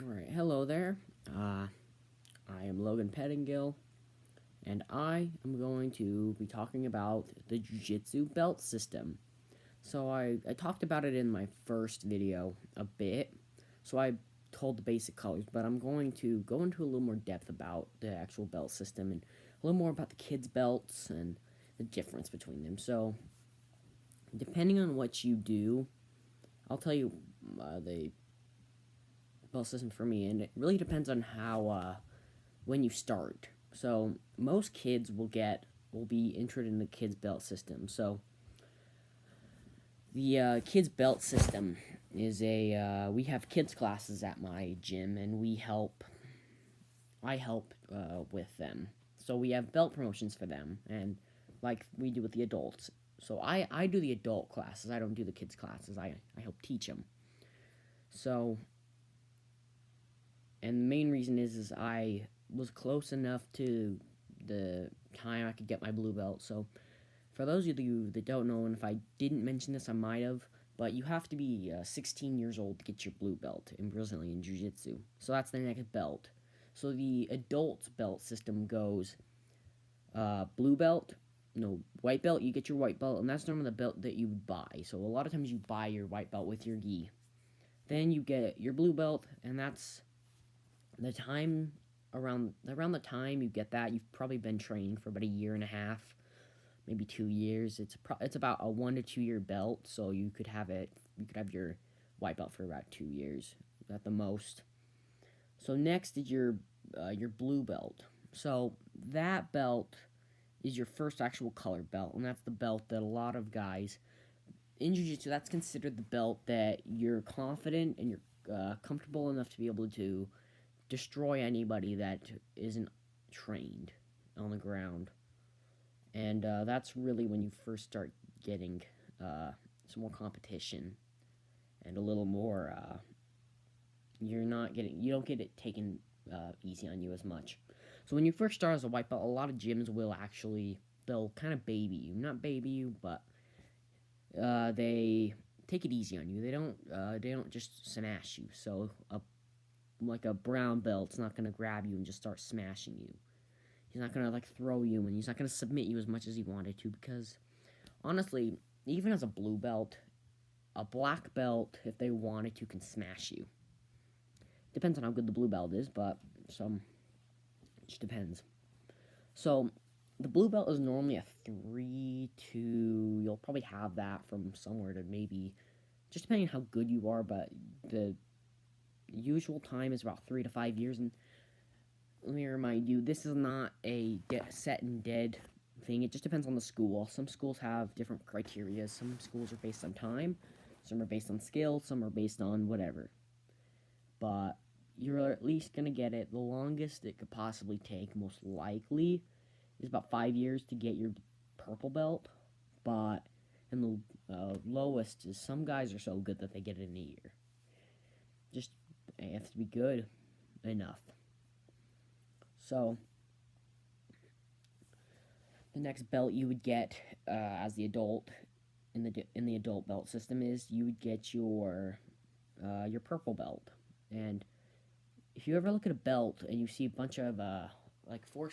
Alright, hello there. I am Logan Pettingill, and I am going to be talking about the Jiu-Jitsu belt system. So I talked about it in my first video a bit, so I told the basic colors, but I'm going to go into a little more depth about the actual belt system and a little more about the kids' belts and the difference between them. So, depending on what you do, I'll tell you the belt system for me, and it really depends on how when you start. So most kids will be entered in the kids belt system. So the kids belt system is a we have kids classes at my gym, and I help with them. So we have belt promotions for them, and like we do with the adults. So I do the adult classes. I don't do the kids classes. I help teach them. So, and the main reason is I was close enough to the time I could get my blue belt. So, for those of you that don't know, and if I didn't mention this, I might have, but you have to be 16 years old to get your blue belt in Brazilian Jiu Jitsu. So, that's the next belt. So, the adult belt system goes blue belt, no, white belt, you get your white belt, and that's normally the belt that you buy. So, a lot of times you buy your white belt with your gi. Then you get your blue belt, and that's the time around the time you get that, you've probably been training for about a year and a half, maybe 2 years. It's about a 1 to 2 year belt, so you could have your white belt for about 2 years at the most. So next is your blue belt. So that belt is your first actual color belt, and that's the belt that a lot of guys in jiu-jitsu, that's considered the belt that you're confident and you're comfortable enough to be able to destroy anybody that isn't trained on the ground. And that's really when you first start getting some more competition and a little more. You don't get it taken easy on you as much. So when you first start as a white belt, a lot of gyms will actually they'll kind of baby you, not baby you, but they take it easy on you. They don't just smash you. So like a brown belt's not gonna grab you and just start smashing you. He's not gonna like throw you, and he's not gonna submit you as much as he wanted to, because honestly, even as a blue belt, a black belt, if they wanted to, can smash you. Depends on how good the blue belt is, but some it just depends. So the blue belt is normally a 3 to, you'll probably have that from somewhere to maybe, just depending on how good you are, but the usual time is about 3 to 5 years. And let me remind you, this is not a set and dead thing. It just depends on the school. Some schools have different criteria. Some schools are based on time, some are based on skill, some are based on whatever. But you're at least going to get it. The longest it could possibly take, most likely, is about 5 years to get your purple belt. But, and the lowest is some guys are so good that they get it in a year. Just, it has to be good enough. So, the next belt you would get as the adult in the adult belt system is you would get your purple belt. And if you ever look at a belt and you see a bunch of like four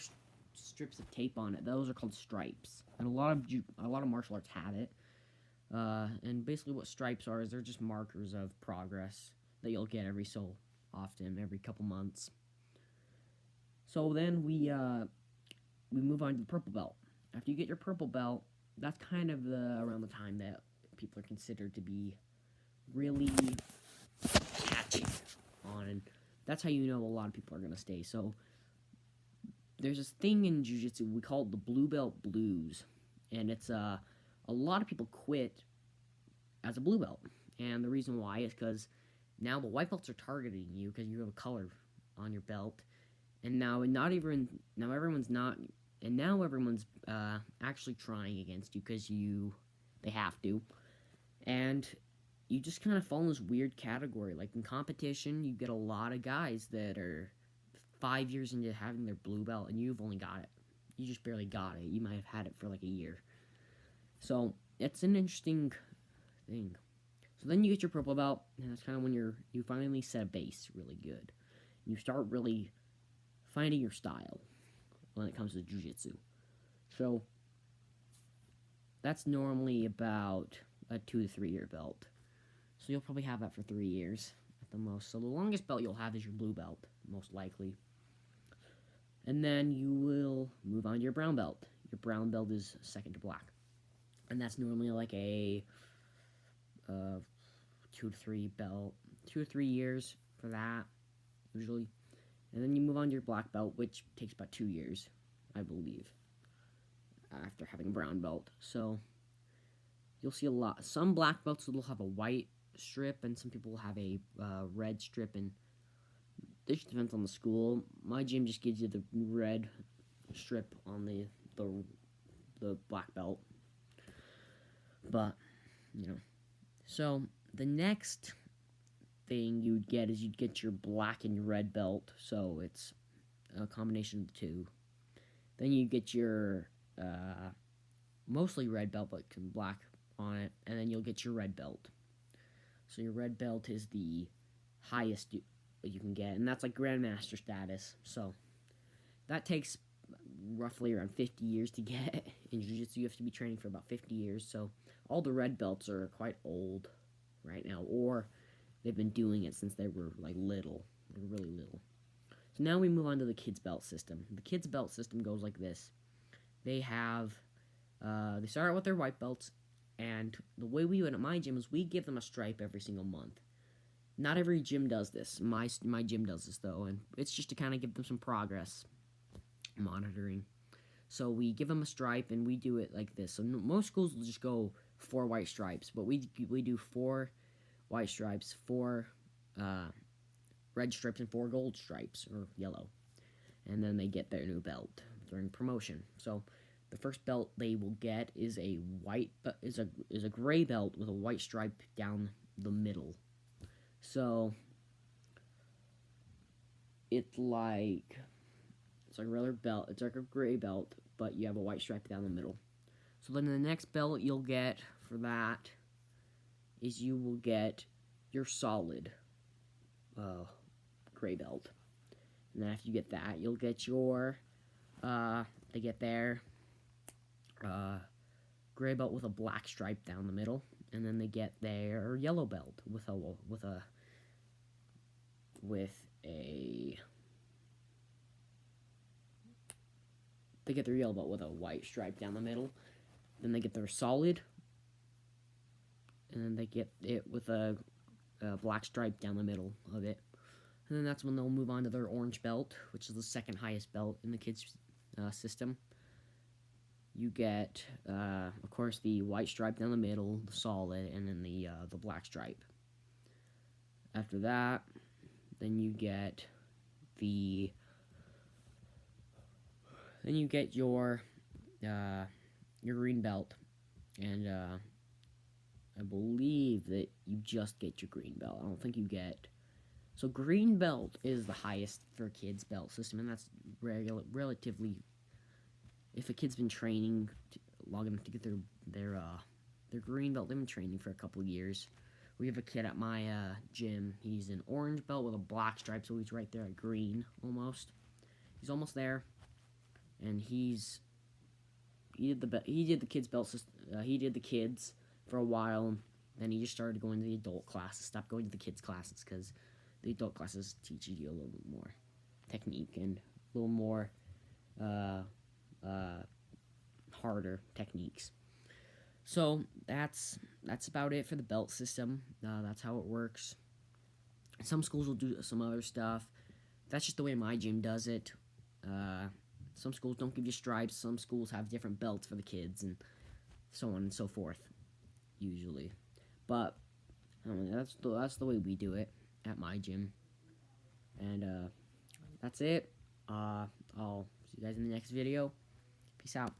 strips of tape on it, those are called stripes. And a lot of martial arts have it. And basically, what stripes are is they're just markers of progress that you'll get every so often, every couple months. So then we move on to the purple belt. After you get your purple belt, that's kind of around the time that people are considered to be really catching on, and that's how you know a lot of people are going to stay. So there's this thing in jiu-jitsu, we call it the blue belt blues, and it's a lot of people quit as a blue belt, and the reason why is because now the white belts are targeting you because you have a color on your belt, and now everyone's actually trying against you because they have to, and you just kind of fall in this weird category. Like in competition, you get a lot of guys that are 5 years into having their blue belt, and you've only got it. You just barely got it. You might have had it for like a year. So it's an interesting thing. So then you get your purple belt, and that's kind of when you finally set a base really good. You start really finding your style when it comes to jiu-jitsu. So that's normally about a 2 to 3 year belt. So you'll probably have that for 3 years at the most. So the longest belt you'll have is your blue belt, most likely. And then you will move on to your brown belt. Your brown belt is second to black. And that's normally like a 2 to 3 belt, 2 or 3 years for that, usually. And then you move on to your black belt, which takes about 2 years, I believe, after having a brown belt. So you'll see a lot. Some black belts will have a white strip, and some people will have a red strip, and this just depends on the school. My gym just gives you the red strip on the black belt. But, you know. So, the next thing you'd get is you'd get your black and red belt. So, it's a combination of the two. Then you get your mostly red belt, but black on it. And then you'll get your red belt. So, your red belt is the highest you can get. And that's like Grandmaster status. So, that takes roughly around 50 years to get. In Jiu-Jitsu, you have to be training for about 50 years. So, all the red belts are quite old right now, or they've been doing it since they were like little, like really little. So now we move on to the kids belt system. The kids belt system goes like this. They have, they start out with their white belts, and the way we do it at my gym is we give them a stripe every single month. Not every gym does this. My gym does this though, and it's just to kind of give them some progress monitoring. So we give them a stripe, and we do it like this. So most schools will just go 4 white stripes, but we do 4 white stripes, 4 red stripes, and 4 gold stripes, or yellow. And then they get their new belt during promotion. So the first belt they will get is a gray belt with a white stripe down the middle. So it's like a regular belt. It's like a gray belt, but you have a white stripe down the middle. So then the next belt you'll get for that is you will get your solid gray belt. And then after you get that, you'll get your they get their gray belt with a black stripe down the middle, and then they get their yellow belt with a they get their yellow belt with a white stripe down the middle. Then they get their solid, and then they get it with a black stripe down the middle of it. And then that's when they'll move on to their orange belt, which is the second highest belt in the kids' system. You get, of course, the white stripe down the middle, the solid, and then the black stripe. After that, then you get your green belt, and I believe that you just get your green belt. I don't think you get. So green belt is the highest for a kid's belt system, and that's relatively. If a kid's been training long enough to get their green belt, they've been training for a couple of years. We have a kid at my gym. He's an orange belt with a black stripe, so he's right there at green almost. He's almost there, and he did the kids belt system. He did the kids for a while, and then he just started going to the adult classes. Stopped going to the kids classes because the adult classes teach you a little bit more technique and a little more harder techniques. So that's about it for the belt system. That's how it works. Some schools will do some other stuff. That's just the way my gym does it. Some schools don't give you stripes. Some schools have different belts for the kids, and so on and so forth. Usually, but I don't know, that's the way we do it at my gym. And that's it. I'll see you guys in the next video. Peace out.